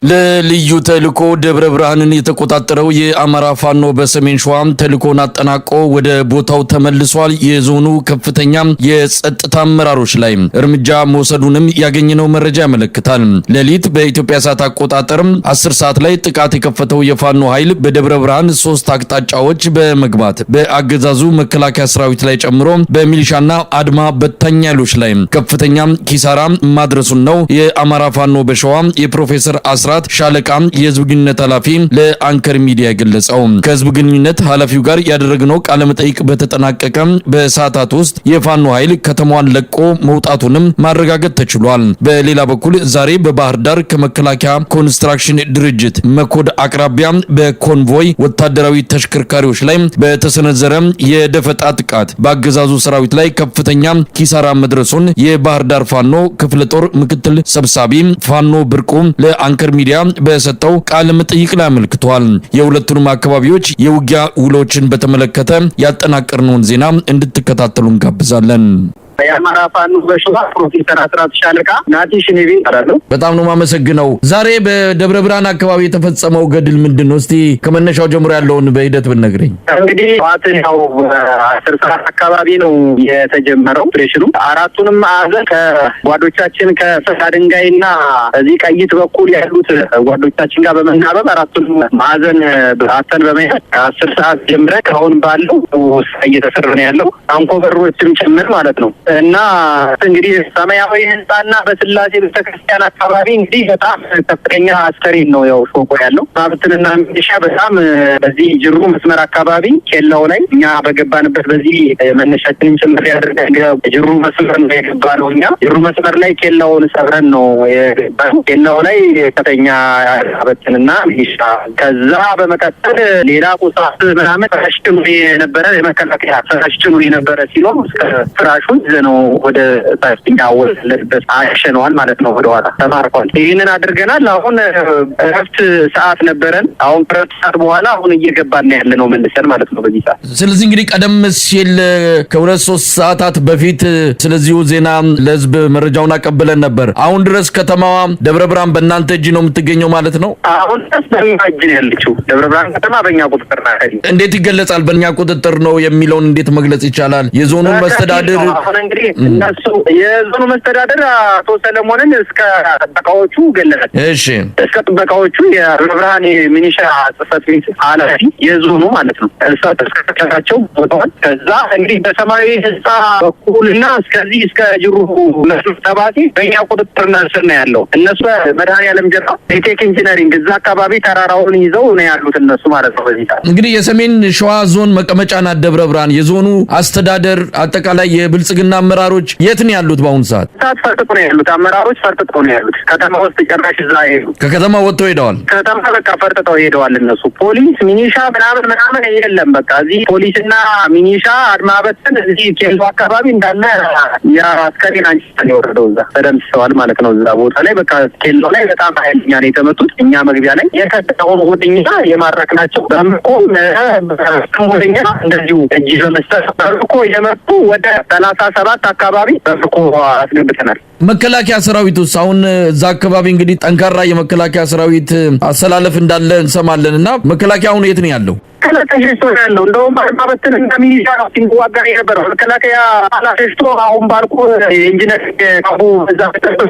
ለልዩ ተልኮ ደብረ ብርሃንን የተቆጣጠረው የአማራ ፋኖ በሰሜን ሸዋ ተልኮን አጠናቆ ወደ ቦታው ተመልሷል። የዞኑ ከፍተኛ የጸጥታ አመራሮች ላይ እርምጃ መውሰዱንም ያገኘነው መረጃ ያመለክታል። ሌሊት በኢትዮጵያ ሰዓት አቆጣጠር 10 ሰዓት ላይ ጥቃት የከፈተው የፋኖ ኃይል በደብረ ብርሃን 3 አቅጣጫዎች በመግባት በአገዛዙ መከላከያ ሰራዊት ላይ ጨምሮ በሚሊሻና አድማ በታኝ ኃይሎች ላይ ከፍተኛ ኪሳራ ማድረሱን ነው የአማራ ፋኖ በሸዋ የፕሮፌሰር አስራት ሻለቃ የህዝብ ግንኙነት ኃላፊ ለአንከር ሚዲያ ገለጸው። ከህዝብ ግንኙነት ኃላፊው ጋር ያደረግነው ቃለ መጠይቅ በተጠናቀቀ በሰዓታት ውስጥ የፋኖ ኃይል ከተማዋን ለቆ መውጣቱንም ማረጋገጥ ተችሏል። በሌላ በኩል ዛሬ በባህር ዳር ከመከላከያ ኮንስትራክሽን ድርጅት መኮድ አቅራቢያ በኮንቮይ ወታደራዊ ተሽከርካሪዎች ላይ በተሰነዘረ የደፈጣ ጥቃት በአገዛዙ ሰራዊት ላይ ከፍተኛ ኪሳራ መድረሱን የባህር ዳር ፋኖ ክፍለ ጦር ምክትል ሰብሳቢ ፋኖ ብርቁ ለአንከር ሚዲያ በሰጠው ቃለ መጠይቅ ላይ አመልክቷል። የሁለቱንም አካባቢዎች የውጊያ ውሎችን በተመለከተ ያጠናቀርነውን ዜና እንድትከታተሉ እንጋብዛለን። የአማራ ፋኖ በሸዋ ፕሮፌሰር አስራት ሻለቃ ናቲ ሽኔቤ አራለው። በጣም ነው ማመሰግነው። ዛሬ በደብረ ብርሃን አካባቢ የተፈጸመው ገድል ምንድነው? እስቲ ከመነሻው ጀምሮ ያለውን በሂደት ብትነግረኝ። እንግዲህ ዋትኛው 10 ሰዓት አካባቢ ነው የተጀመረው ኦፕሬሽኑ። አራቱንም ማዕዘን ከጓዶቻችን ከፈሳ ድንጋይና እዚህ ቀይት በኩል ያሉት ጓዶቻችን ጋር በመናበብ አራቱንም ማዕዘን አተን በመያዝ 10 ሰዓት ጀምረ ከአሁን ባለው እየተሰራ ነው ያለው አንኮበሮችም ጭምር ማለት ነው። እና እንግዲህ ሰማያዊ ህንጻና በስላሴ ቤተክርስቲያን አካባቢ እንግዲህ በጣም ከፍተኛ አስከሬን ነው ያው ሾቆ ያለው ማብትንና ሚሊሻ በጣም በዚህ ጅሩ መስመር አካባቢ ኬላው ላይ እኛ በገባንበት በዚህ መነሻችንን ጭምር ያደርጋል። ጅሩ መስመር ነው የገባነው። እኛ ጅሩ መስመር ላይ ኬላውን ሰብረን ነው የገባነው። ኬላው ላይ ከፍተኛ አበትንና ሚሊሻ ከዛ በመቀጠል ሌላ ቁሳት ምናምን ተሽጥሙ የነበረ የመከላከያ ተሽጥሙ የነበረ ሲኖር እስከ ፍራሹን ነው ወደ ታፍኛ ወለበት አሸነዋል ማለት ነው። ወደ ኋላ ተማርኳል። ይሄንን አድርገናል። አሁን እረፍት ሰዓት ነበረን። አሁን እረፍት ሰዓት በኋላ አሁን እየገባን ያለ ነው መልሰን ማለት ነው በዚህ ሰዓት። ስለዚህ እንግዲህ ቀደም ሲል ከ2-3 ሰዓታት በፊት ስለዚሁ ዜና ለህዝብ መረጃውን አቀብለን ነበር። አሁን ድረስ ከተማዋ ደብረ ብርሃን በእናንተ እጅ ነው የምትገኘው ማለት ነው? አሁን ድረስ በእኛ እጅ ነው ያለችው። ደብረ ብርሃን ከተማ በእኛ ቁጥጥር ናት። እንዴት ይገለጻል? በእኛ ቁጥጥር ነው የሚለውን እንዴት መግለጽ ይቻላል? የዞኑ መስተዳድር እንግዲህ እነሱ የዞኑ መስተዳድር አቶ ሰለሞንን እስከ ጥበቃዎቹ ገለጸ። እሺ እስከ ጥበቃዎቹ የብርሃን ሚኒሻ ጽሕፈት ቤት ኃላፊ የዞኑ ማለት ነው እሳ ተስከተካቸው ወጣው። ከዛ እንግዲህ በሰማያዊ ህንጻ በኩልና እስከዚህ እስከ ጅሩ መስሉ ተባቲ በእኛ ቁጥጥር ስር ነው ያለው። እነሱ መድኃኒዓለም ጀራ ቴክ ኢንጂነሪንግ እዛ አካባቢ ተራራውን ይዘው ነው ያሉት እነሱ ማለት ነው። በዚህ እንግዲህ የሰሜን ሸዋ ዞን መቀመጫና ደብረ ብርሃን የዞኑ አስተዳደር አጠቃላይ የብልጽግና አመራሮች የት ነው ያሉት? በአሁኑ ሰዓት ፈርጥጠው ነው ያሉት። አመራሮች ፈርጥጠው ነው ያሉት። ከተማ ውስጥ ጨራሽ እዛ ሄዱ። ከከተማ ወጥተው ሄደዋል። ከተማ በቃ ፈርጥጠው ሄደዋል እነሱ። ፖሊስ ሚኒሻ ምናምን የለም። በቃ እዚህ ፖሊስና ሚኒሻ አድማ በትን እዚህ ኬሎ አካባቢ እንዳለ የአስከሬን አንስተን የወረደው እዛ ተደምስሰዋል ማለት ነው። እዛ ቦታ ላይ በቃ ኬሎ ላይ በጣም ኃይለኛ ነው የተመቱት። እኛ መግቢያ ላይ የከተማውን ወደኛ የማረክናቸው በምቆ ወደኛ እንደዚሁ እጅ በመስጠት በምቆ የመጡ ወደ 37 አካባቢ በፍቆ አስገብተናል። መከላከያ ሰራዊቱስ አሁን እዛ አካባቢ እንግዲህ ጠንካራ የመከላከያ ሰራዊት አሰላለፍ እንዳለ እንሰማለን እና መከላከያ አሁን የት ነው ያለው? ከለተሽቶ ያለው እንደውም ባበትን እንደሚሊሻ ነው ሲንጓጋ የነበረው መከላከያ አላሽቶ አሁን ባልኩ ኢንጂነር ካቡ እዛ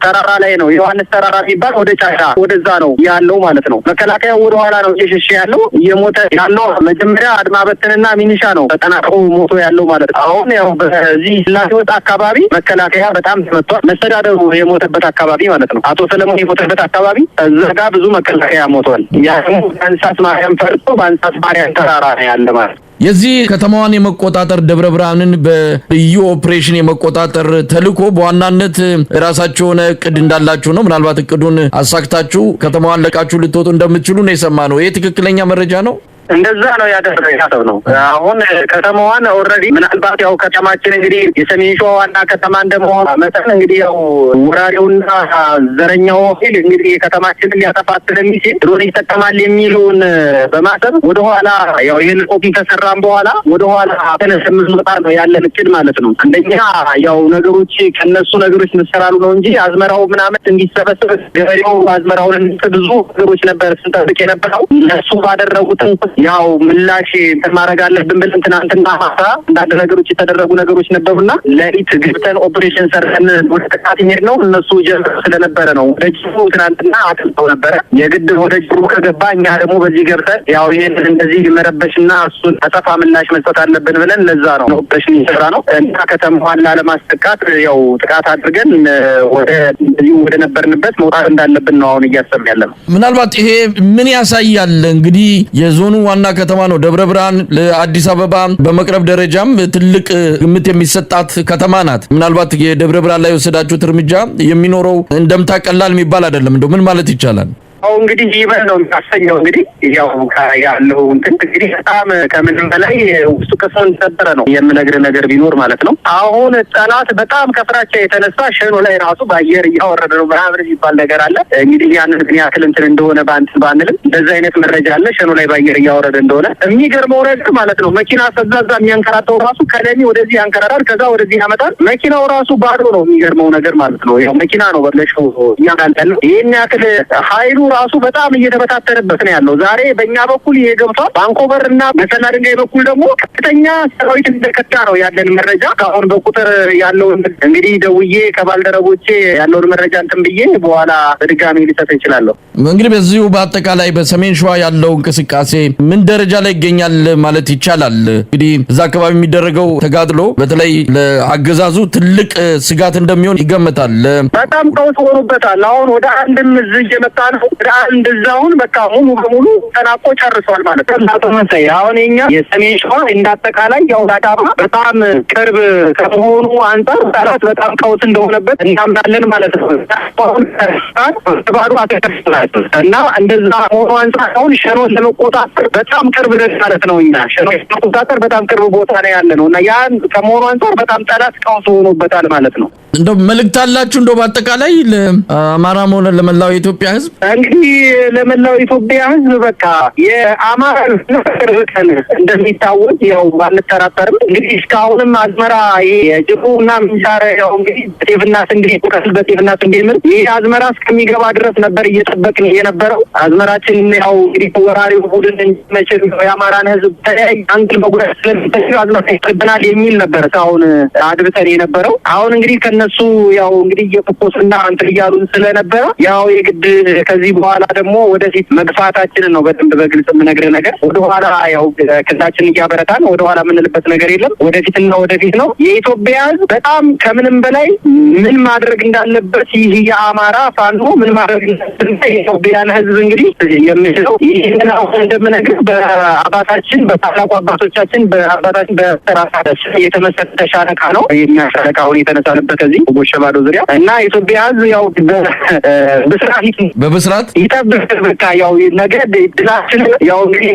ተራራ ላይ ነው ዮሐንስ ተራራ የሚባል ወደ ጫካ ወደዛ ነው ያለው ማለት ነው። መከላከያ ወደ ኋላ ነው እየሸሸ ያለው እየሞተ ያለው መጀመሪያ አድማ በትንና ሚኒሻ ነው ተጠናቅቆ ሞቶ ያለው ማለት ነው። አሁን ያው በዚህ ላሲወጣ አካባቢ መከላከያ በጣም ተመቷል። መስተዳደሩ የሞተበት አካባቢ ማለት ነው። አቶ ሰለሞን የሞተበት አካባቢ እዛ ጋር ብዙ መከላከያ ሞቷል። ያው አንሳስ ማርያም ፈርጦ በአንሳስ ማርያም ተራራ ነው ያለ ማለት ነው። የዚህ ከተማዋን የመቆጣጠር ደብረ ብርሃንን በልዩ ኦፕሬሽን የመቆጣጠር ተልዕኮ በዋናነት ራሳችሁ ሆነ እቅድ እንዳላችሁ ነው። ምናልባት እቅዱን አሳክታችሁ ከተማዋን ለቃችሁ ልትወጡ እንደምትችሉ ነው የሰማነው። ይሄ ትክክለኛ መረጃ ነው? እንደዛ ነው ያደረገው ነው። አሁን ከተማዋን ኦልሬዲ ምናልባት ያው ከተማችን እንግዲህ የሰሜን ሸዋ ዋና ከተማ እንደመሆኑ መጠን እንግዲህ ያው ወራሪውና ዘረኛው ኃይል እንግዲህ ከተማችንን ሊያጠፋት ስለሚችል ድሮን ይጠቀማል የሚሉን በማሰብ ወደኋላ ያው ይህን ኦፕን ከሰራም በኋላ ወደኋላ ተነስምዝ መጣር ነው ያለን እቅድ ማለት ነው። አንደኛ ያው ነገሮች ከነሱ ነገሮች መሰራሉ ነው እንጂ አዝመራው ምናምን እንዲሰበሰብ ገበሬው አዝመራውን ብዙ ነገሮች ነበር ስንጠብቅ የነበረው። እነሱ ባደረጉት ያው ምላሽ ማድረግ አለብን ብለን ትናንትና ማታ አንዳንድ ነገሮች የተደረጉ ነገሮች ነበሩና ለሊት ገብተን ኦፕሬሽን ሰርተን ወደ ጥቃት ሄድ ነው። እነሱ ጀምሮ ስለነበረ ነው ወደ ጅሩ ትናንትና አጥልተው ነበረ። የግድ ወደ ጅሩ ከገባ እኛ ደግሞ በዚህ ገብተን ያው ይሄንን እንደዚህ መረበሽና እሱን አጸፋ ምላሽ መስጠት አለብን ብለን ለዛ ነው ኦፕሬሽን እየሰራ ነው እና ከተማዋን ላለማስጠቃት ያው ጥቃት አድርገን ወደ ነበርንበት መውጣት እንዳለብን ነው አሁን እያሰብን ያለነው። ምናልባት ይሄ ምን ያሳያል? እንግዲህ የዞኑ ዋና ከተማ ነው ደብረ ብርሃን፣ ለአዲስ አበባ በመቅረብ ደረጃም ትልቅ ግምት የሚሰጣት ከተማ ናት። ምናልባት የደብረ ብርሃን ላይ የወሰዳችሁት እርምጃ የሚኖረው እንደምታ ቀላል የሚባል አይደለም። እንደው ምን ማለት ይቻላል? አው እንግዲህ ይበል ነው የሚያሰኘው። እንግዲህ ያው ያለው እንግዲህ በጣም ከምንም በላይ ውስጡ ከሰው ተሰበረ ነው የምነግር ነገር ቢኖር ማለት ነው። አሁን ጠላት በጣም ከፍራቻ የተነሳ ሸኖ ላይ ራሱ በአየር እያወረደ ነው ምናምን የሚባል ነገር አለ። እንግዲህ ያንን ግን ያክል እንትን እንደሆነ ባንልም እንደዚህ አይነት መረጃ አለ። ሸኖ ላይ በአየር እያወረደ እንደሆነ የሚገርመው ነገር ማለት ነው መኪና ሰዛዛ የሚያንከራተው ራሱ ከለሚ ወደዚህ ያንከራራል፣ ከዛ ወደዚህ ያመጣል። መኪናው ራሱ ባዶ ነው። የሚገርመው ነገር ማለት ነው ያው መኪና ነው በለሽው ያጋልጣል። ይሄን ያክል ኃይሉ ራሱ በጣም እየተበታተነበት ነው ያለው። ዛሬ በእኛ በኩል ይሄ ገብቷል። ባንኮበር እና በሰላ ድንጋይ በኩል ደግሞ ከፍተኛ ሰራዊት እንደከታ ነው ያለን መረጃ። አሁን በቁጥር ያለውን እንግዲህ ደውዬ ከባልደረቦቼ ያለውን መረጃ እንትን ብዬ በኋላ በድጋሚ ሊሰጥ ይችላለሁ። እንግዲህ በዚሁ በአጠቃላይ በሰሜን ሸዋ ያለው እንቅስቃሴ ምን ደረጃ ላይ ይገኛል ማለት ይቻላል? እንግዲህ እዛ አካባቢ የሚደረገው ተጋድሎ በተለይ ለአገዛዙ ትልቅ ስጋት እንደሚሆን ይገመታል። በጣም ቀውስ ሆኖበታል። አሁን ወደ አንድም እዚህ እየመጣ ነው። እንደዛውን በቃ ሙሉ በሙሉ ተናቆ ጨርሷል ማለት ነው። አሁን እኛ የሰሜን ሸዋ እንዳጠቃላይ ያው ዳዳባ በጣም ቅርብ ከመሆኑ አንፃር ጠላት በጣም ቀውስ እንደሆነበት እናምናለን ማለት ነው። እና እንደዛ መሆኑ አንፃር አሁን ሸኖን ለመቆጣጠር በጣም ቅርብ ነን ማለት ነው። እኛ ሸኖን ለመቆጣጠር በጣም ቅርብ ቦታ ላይ ያለ ነው እና ያን ከመሆኑ አንፃር በጣም ጠላት ቀውስ ሆኖበታል ማለት ነው። እንደው መልእክት አላችሁ እንደው በአጠቃላይ ለአማራም ሆነ ለመላው የኢትዮጵያ ሕዝብ? እንግዲህ ለመላው ኢትዮጵያ ሕዝብ በቃ የአማራ ቀን እንደሚታወቅ ያው ባንጠራጠርም እንግዲህ እስካሁንም አዝመራ የጅቡና ምንሳረ ያው እንግዲህ ጤፍና ስንዴ ቁጥር በጤፍና ስንዴ ምርት ይሄ አዝመራ እስከሚገባ ድረስ ነበር እየጠበቅን የነበረው። አዝመራችን ያው እንግዲህ ወራሪው ቡድን እንዲመችል የአማራን ሕዝብ ተለያይ አንግል መጉዳት ስለሚፈልግ አዝመራ ይጠብናል የሚል ነበር አሁን አድብተን የነበረው። አሁን እንግዲህ ከነሱ ያው እንግዲህ እየተቆስና አንተ እያሉን ስለነበረ ያው የግድ ከዚህ በኋላ ደግሞ ወደፊት መግፋታችንን ነው በደንብ በግልጽ የምነግርህ ነገር። ወደኋላ ያው ከዛችን እያበረታን ወደኋላ የምንልበት ነገር የለም። ወደፊትና ወደፊት ነው። የኢትዮጵያ ሕዝብ በጣም ከምንም በላይ ምን ማድረግ እንዳለበት ይህ የአማራ ፋኖ ምን ማድረግ እንዳለበት የኢትዮጵያን ሕዝብ እንግዲህ የሚችለው ይህንን አሁን እንደምነግርህ በአባታችን በታላቁ አባቶቻችን በአባታችን በተራሳችን የተመሰረተ ሻለቃ ነው። የኛ ሻለቃ አሁን የተነሳንበት እዚህ ጎሸባዶ ዙሪያ እና የኢትዮጵያ ሕዝብ ያው በብስራት ይጠብቅ በቃ ያው ነገ ድላችን ያው እንግዲህ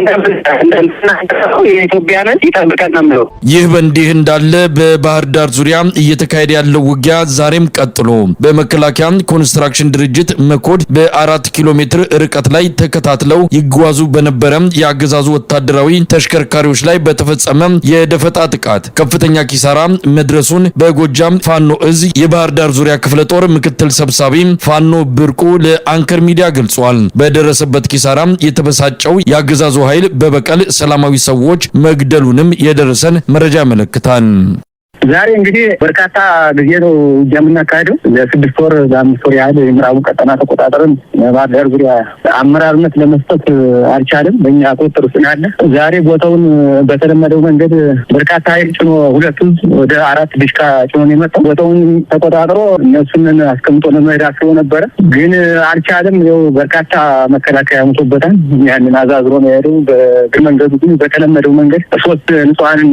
እንደምናንተው የኢትዮጵያንን ይጠብቀን ነው። ይህ በእንዲህ እንዳለ በባህር ዳር ዙሪያ እየተካሄደ ያለው ውጊያ ዛሬም ቀጥሎ በመከላከያ ኮንስትራክሽን ድርጅት መኮድ በ4 ኪሎ ሜትር ርቀት ላይ ተከታትለው ይጓዙ በነበረ የአገዛዙ ወታደራዊ ተሽከርካሪዎች ላይ በተፈጸመ የደፈጣ ጥቃት ከፍተኛ ኪሳራ መድረሱን በጎጃም ፋኖ እዝ የባህር ዳር ዙሪያ ክፍለ ጦር ምክትል ሰብሳቢ ፋኖ ብርቁ ለአንከር ሚዲያ ገልጿል። በደረሰበት ኪሳራ የተበሳጨው የአገዛዙ ኃይል በበቀል ሰላማዊ ሰዎች መግደሉንም የደረሰን መረጃ ያመለክታል። ዛሬ እንግዲህ በርካታ ጊዜ ነው የምናካሄደው። ለ6 ወር ለ5 ወር ያህል የምዕራቡ ቀጠና ተቆጣጠርን ባህር ዳር ዙሪያ አመራርነት ለመስጠት አልቻለም። በእኛ ቁጥጥር ውስጥ ያለ ዛሬ ቦታውን በተለመደው መንገድ በርካታ ኃይል ጭኖ ሁለቱም ወደ 4 ዲሽቃ ጭኖ ነው የመጣው። ቦታውን ተቆጣጥሮ እነሱን አስቀምጦ ለመሄድ አስቦ ነበረ፣ ግን አልቻለም። ይኸው በርካታ መከላከያ ሞቶበታል። ያንን አዛዝሮ ነው የሄደው። በእግር መንገዱ ግን በተለመደው መንገድ 3 ንጹሃንን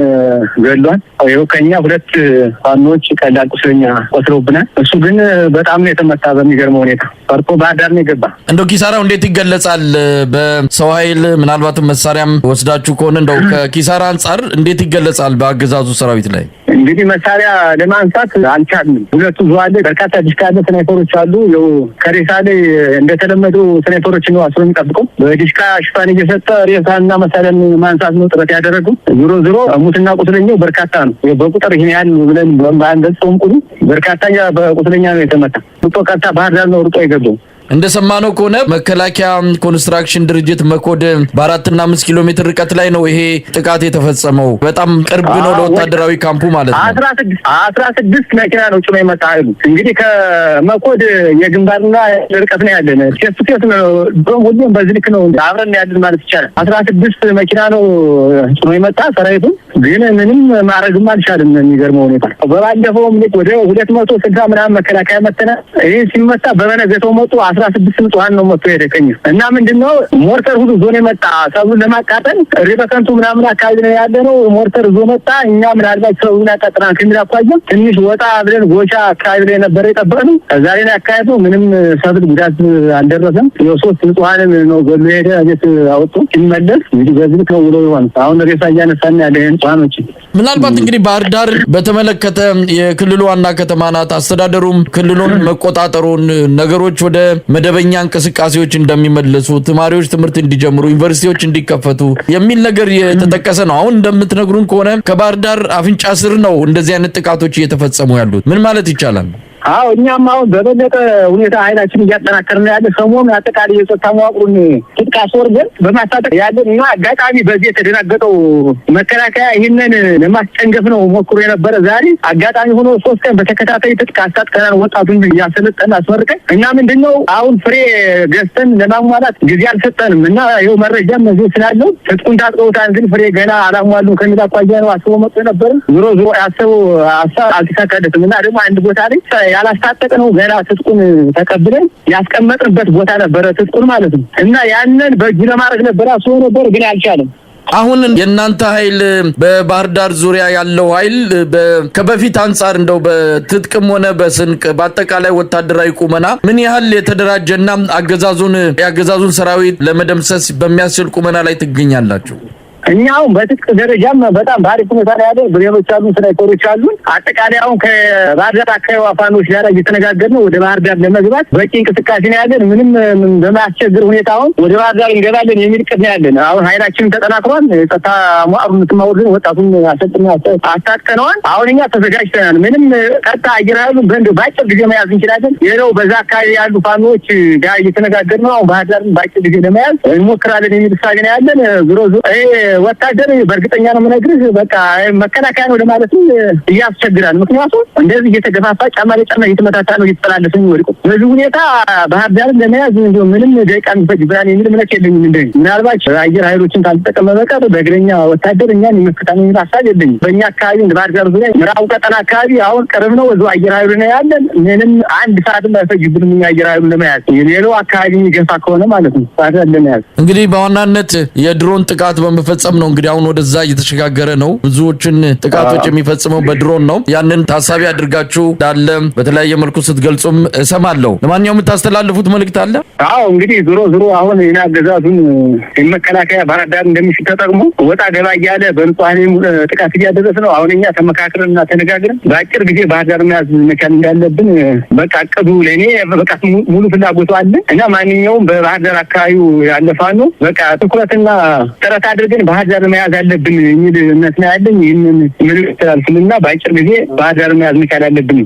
ገድሏል። ይኸው ከኛ 2 2 ፋኖች ቀላል ቁስለኛ ቆስለውብናል። እሱ ግን በጣም ነው የተመታ በሚገርመው ሁኔታ ፈርቶ ባህር ዳር ነው የገባ። እንደው ኪሳራው እንዴት ይገለጻል? በሰው ኃይል ምናልባትም መሳሪያም ወስዳችሁ ከሆነ እንደው ከኪሳራ አንጻር እንዴት ይገለጻል በአገዛዙ ሰራዊት ላይ? እንግዲህ መሳሪያ ለማንሳት አልቻልንም። 2 ዙ አለ፣ በርካታ ዲሽቃ አለ፣ ስናይፐሮች አሉ። ያው ከሬሳ ላይ እንደተለመደው ስናይፐሮች ነው አስሮ የሚጠብቀው። በዲሽቃ ሽፋን እየሰጠ ሬሳና መሳሪያን ማንሳት ነው ጥረት ያደረገው። ዞሮ ሙትና ቁስለኛው በርካታ ነው። በቁጥር ይሄን ያህል ብለን ባንገልጸውም ቁሉ በርካታ በቁስለኛ ነው የተመታ። ሩጦ ቀጥታ ባህር ዳር ነው ሩጦ የገባው። እንደሰማነው ከሆነ መከላከያ ኮንስትራክሽን ድርጅት መኮድ በ4 እና 5 ኪሎ ሜትር ርቀት ላይ ነው ይሄ ጥቃት የተፈጸመው። በጣም ቅርብ ነው ለወታደራዊ ካምፑ ማለት ነው። 16 መኪና ነው ጭኖ የመጣ ኃይሉ። እንግዲህ ከመኮድ የግንባርና ርቀት ነው ያለን። ቴስት ነው ሁሉም በዚህ ልክ ነው አብረን ያለን ማለት ይቻላል። 16 መኪና ነው ጭኖ የመጣ ሰራዊቱ፣ ግን ምንም ማድረግም አልቻለም። የሚገርመው ሁኔታ በባለፈውም ልክ ወደ 260 ምናምን መከላከያ መተና ይሄ ሲመታ በመነገተው መጡ 16 ንጹሃን ነው መጥቶ የደቀኝ እና ምንድነው ሞርተር ሁሉ ዞን የመጣ ሰውን ለማቃጠል ሪበከንቱ ምናምን አካባቢ ነው ያለ ነው። ሞርተር ዞ መጣ። እኛ ምናልባት ሰውን ያቃጥራን ከሚል አኳያ ትንሽ ወጣ ብለን ጎሻ አካባቢ ላይ ነበር የጠበቅነው። እዛ ላይ ያካሄደው ምንም ሰብል ጉዳት አልደረሰም። የ3 ንጹሃን ነው ገሎ ሄደ ቤት አወጡ። ሲመለስ እንግዲህ በዚህ ነው ውሎ ይሆን አሁን ሬሳ እያነሳን ያለ ንጹሃኖች። ምናልባት እንግዲህ ባህር ዳር በተመለከተ የክልሉ ዋና ከተማ ናት። አስተዳደሩም ክልሉን መቆጣጠሩን ነገሮች ወደ መደበኛ እንቅስቃሴዎች እንደሚመለሱ፣ ተማሪዎች ትምህርት እንዲጀምሩ፣ ዩኒቨርሲቲዎች እንዲከፈቱ የሚል ነገር የተጠቀሰ ነው። አሁን እንደምትነግሩን ከሆነ ከባህር ዳር አፍንጫ ስር ነው እንደዚህ አይነት ጥቃቶች እየተፈጸሙ ያሉት። ምን ማለት ይቻላል? አዎ እኛም አሁን በበለጠ ሁኔታ ኃይላችን እያጠናከርን ያለ ሰሞኑን አጠቃላይ የጸጥታ መዋቅሩን ትጥቅ አስወርደን በማስታጠቅ ያለን እና አጋጣሚ በዚህ የተደናገጠው መከላከያ ይህንን ለማስጨንገፍ ነው ሞክሮ የነበረ። ዛሬ አጋጣሚ ሆኖ 3 ቀን በተከታታይ ትጥቅ አስታጥቀናል። ወጣቱን እያሰለጠን አስመርቀን እና ምንድነው አሁን ፍሬ ገዝተን ለማሟላት ጊዜ አልሰጠንም እና ይኸው መረጃም እዚህ ስላለው ትጥቁን ታጥቀውታል፣ ግን ፍሬ ገና አላሟሉም ከሚል አኳያ ነው አስበው መጥቶ ነበር። ዞሮ ያሰበው አልተሳካለትም እና ደግሞ አንድ ቦታ ላይ ያላስታጠቅ ነው ገና ትጥቁን ተቀብለን ያስቀመጥንበት ቦታ ነበረ ትጥቁን ማለት ነው እና ያንን በእጁ ለማድረግ ነበር አስቦ ነበር፣ ግን አልቻለም። አሁን የእናንተ ኃይል በባህር ዳር ዙሪያ ያለው ኃይል ከበፊት አንጻር እንደው በትጥቅም ሆነ በስንቅ በአጠቃላይ ወታደራዊ ቁመና ምን ያህል የተደራጀና የአገዛዙን ሰራዊት ለመደምሰስ በሚያስችል ቁመና ላይ ትገኛላችሁ? እኛ አሁን በትጥቅ ደረጃም በጣም ባሪክ ሁኔታ ላይ ያለ ብሬኖች አሉ፣ ስናይፐሮች አሉ። አጠቃላይ አሁን ከባህር ዳር አካባቢ አፋኖች ጋር እየተነጋገርን ነው ወደ ባህር ዳር ለመግባት በቂ እንቅስቃሴ ነው ያለን። ምንም በማያስቸግር ሁኔታ አሁን ወደ ባህር ዳር እንገባለን የሚል ቅድ ነው ያለን። አሁን ኃይላችን ተጠናክሯል። ጸጥታ መዋቅሩን ትማውልን ወጣቱን አስታጥቀነዋል። አሁን እኛ ተዘጋጅተናል። ምንም ቀጥታ አየር ኃይሉን በአጭር ጊዜ መያዝ እንችላለን። ሌላው በዛ አካባቢ ያሉ ፋኖች ጋር እየተነጋገርን ነው። አሁን ባህር ዳርን በአጭር ጊዜ ለመያዝ እንሞክራለን የሚል እሳቤ ነው ያለን። ዞሮ ወታደር በእርግጠኛ ነው የምነግርህ በቃ መከላከያ ነው ለማለት እያስቸግራል። ምክንያቱም እንደዚህ እየተገፋፋ ጫማ ለጫማ እየተመታታ ነው እየተጠላለፈ የሚወድቁ። በዚህ ሁኔታ ባህር ዳርን ለመያዝ እንደው ምንም ደቂቃ የሚፈጅ ብራን የሚል እምነት የለኝም። እንደኝ ምናልባት አየር ኃይሎችን ካልተጠቀመ በቀር በእግረኛ ወታደር እኛን የመከታተል የሚል ሀሳብ የለኝም። በእኛ አካባቢ እንደ ባህር ዳር ዙሪያ ምዕራቡ ቀጠና አካባቢ አሁን ቅርብ ነው እዛው አየር ኃይሉ ነው ያለን። ምንም 1 ሰዓትም አይፈጅብንም እኛ አየር ኃይሉን ለመያዝ የሌላው አካባቢ የሚገፋ ከሆነ ማለት ነው ባህር ዳር ለመያዝ። እንግዲህ በዋናነት የድሮን ጥቃት በመፈጸም ነው እንግዲህ አሁን ወደዛ እየተሸጋገረ ነው። ብዙዎችን ጥቃቶች የሚፈጽመው በድሮን ነው። ያንን ታሳቢ አድርጋችሁ ዳለ በተለያየ መልኩ ስትገልጹም እሰማለሁ። ለማንኛውም የምታስተላልፉት መልእክት አለ? አዎ እንግዲህ ዞሮ አሁን የናገዛዙን የመከላከያ ባህር ዳር እንደሚሽል ተጠቅሞ ወጣ ገባ እያለ በንጹሃን ጥቃት እያደረሰ ነው። አሁን እኛ ተመካክረንና ተነጋግረን በአጭር ጊዜ ባህር ዳር መያዝ መቻል እንዳለብን በቃ እቅዱ ለእኔ በቃ ሙሉ ፍላጎቱ አለ እና ማንኛውም በባህር ዳር አካባቢ ያለፋ ነው በቃ ትኩረትና ጥረት አድርገን ባህር ዳር መያዝ አለብን የሚል እምነት ነው ያለኝ። ይህንን ምልክት ተላልፍልና በአጭር ጊዜ ባህር ዳር መያዝ መቻል አለብን።